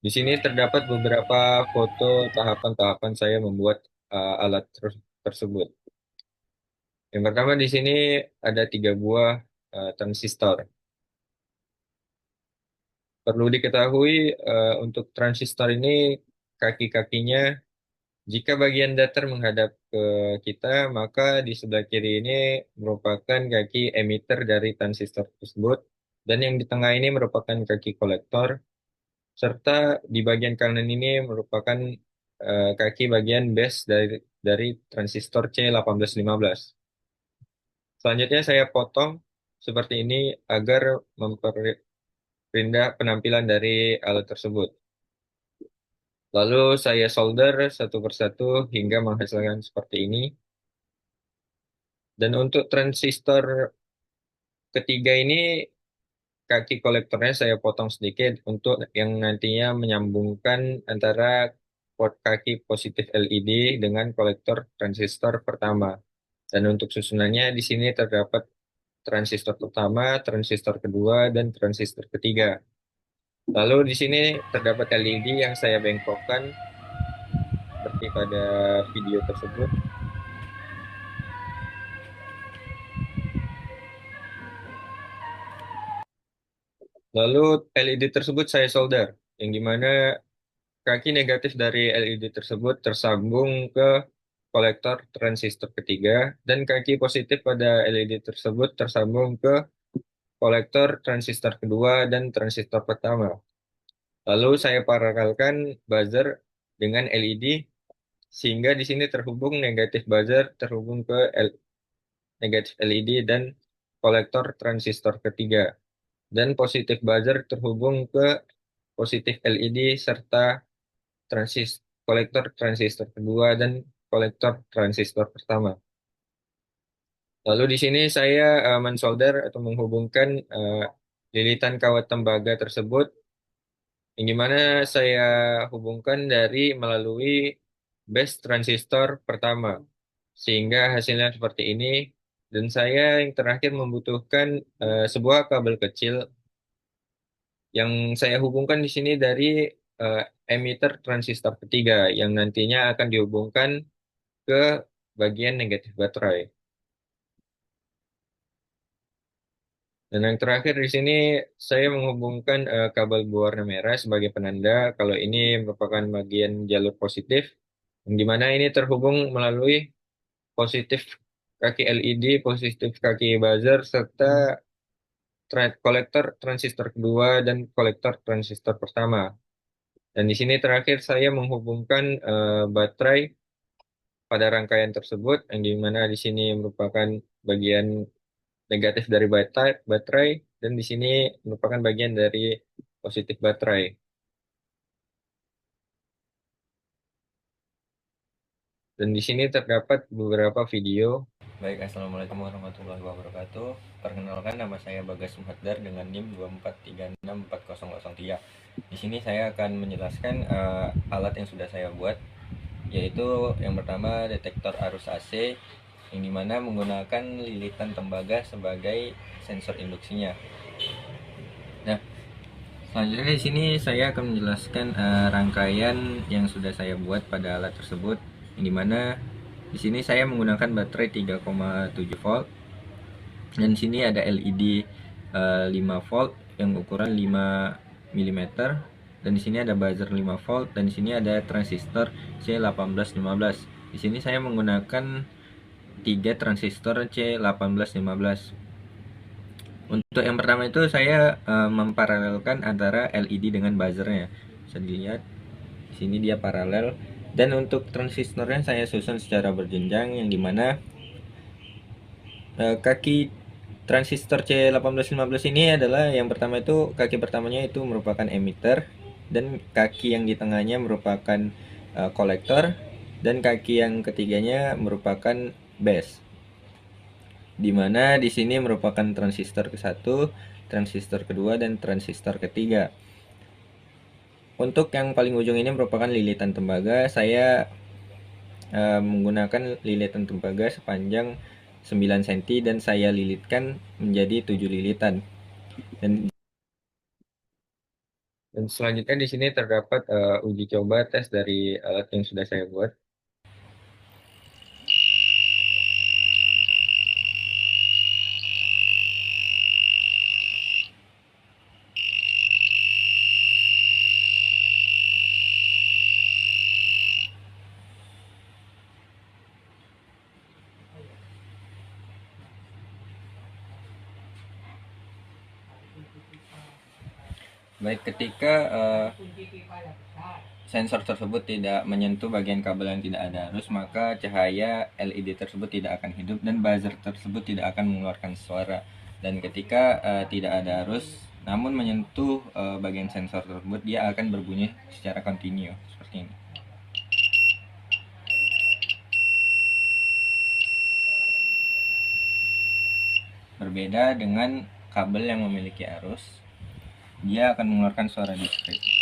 Di sini terdapat beberapa foto tahapan-tahapan saya membuat alat tersebut. Yang pertama di sini ada 3 buah transistor. Perlu diketahui untuk transistor ini kaki-kakinya, jika bagian datar menghadap ke kita, maka di sebelah kiri ini merupakan kaki emitter dari transistor tersebut, dan yang di tengah ini merupakan kaki kolektor, serta di bagian kanan ini merupakan kaki bagian base dari transistor C1815. Selanjutnya saya potong seperti ini agar memperindah penampilan dari alat tersebut. Lalu saya solder satu persatu hingga menghasilkan seperti ini. Dan untuk transistor ketiga ini, kaki kolektornya saya potong sedikit untuk yang nantinya menyambungkan antara port kaki positif LED dengan kolektor transistor pertama. Dan untuk susunannya di sini terdapat transistor pertama, transistor kedua, dan transistor ketiga. Lalu di sini terdapat LED yang saya bengkokkan seperti pada video tersebut. Lalu LED tersebut saya solder, yang dimana kaki negatif dari LED tersebut tersambung ke kolektor transistor ketiga, dan kaki positif pada LED tersebut tersambung ke kolektor transistor kedua dan transistor pertama. Lalu saya paralelkan buzzer dengan LED, sehingga di sini terhubung negatif buzzer terhubung ke negatif LED dan kolektor transistor ketiga, dan positif buzzer terhubung ke positif LED serta kolektor transistor kedua dan kolektor transistor pertama. Lalu di sini saya mensolder atau menghubungkan lilitan kawat tembaga tersebut, yang dimana saya hubungkan melalui base transistor pertama, sehingga hasilnya seperti ini. Dan saya yang terakhir membutuhkan sebuah kabel kecil yang saya hubungkan di sini dari eh, emitter transistor ketiga, yang nantinya akan dihubungkan ke bagian negatif baterai. Dan yang terakhir di sini saya menghubungkan kabel berwarna merah sebagai penanda kalau ini merupakan bagian jalur positif, yang dimana ini terhubung melalui positif kaki LED, positif kaki buzzer, serta kolektor transistor kedua dan kolektor transistor pertama. Dan di sini terakhir saya menghubungkan baterai pada rangkaian tersebut, yang dimana di sini merupakan bagian negatif dari baterai, dan di sini merupakan bagian dari positif baterai. Dan di sini terdapat beberapa video. Baik, Assalamualaikum warahmatullahi wabarakatuh. Perkenalkan, nama saya Bagas Muhaddar dengan NIM 243640003. Di sini saya akan menjelaskan alat yang sudah saya buat, yaitu yang pertama detektor arus AC, yang dimana menggunakan lilitan tembaga sebagai sensor induksinya. Nah, selanjutnya di sini saya akan menjelaskan rangkaian yang sudah saya buat pada alat tersebut, yang dimana di sini saya menggunakan baterai 3,7 volt, dan di sini ada LED 5 volt yang ukuran 5 mm, dan di sini ada buzzer 5 volt, dan di sini ada transistor C1815. Di sini saya menggunakan 3 transistor C1815. Untuk yang pertama itu saya memparalelkan antara LED dengan buzzernya. Bisa dilihat di sini dia paralel. Dan untuk transistornya saya susun secara berjenjang, yang dimana kaki transistor C1815 ini adalah yang pertama, itu kaki pertamanya itu merupakan emitter, dan kaki yang di tengahnya merupakan kolektor, dan kaki yang ketiganya merupakan base, di mana di sini merupakan transistor ke-1, transistor kedua, dan transistor ketiga. Untuk yang paling ujung ini merupakan lilitan tembaga. Saya menggunakan lilitan tembaga sepanjang 9 cm, dan saya lilitkan menjadi 7 lilitan. Dan Dan selanjutnya di sini terdapat uji coba tes dari alat yang sudah saya buat. Baik, ketika sensor tersebut tidak menyentuh bagian kabel yang tidak ada arus, maka cahaya LED tersebut tidak akan hidup dan buzzer tersebut tidak akan mengeluarkan suara. Dan ketika tidak ada arus, namun menyentuh bagian sensor tersebut, dia akan berbunyi secara kontinu seperti ini. Berbeda dengan kabel yang memiliki arus, dia akan mengeluarkan suara discrete.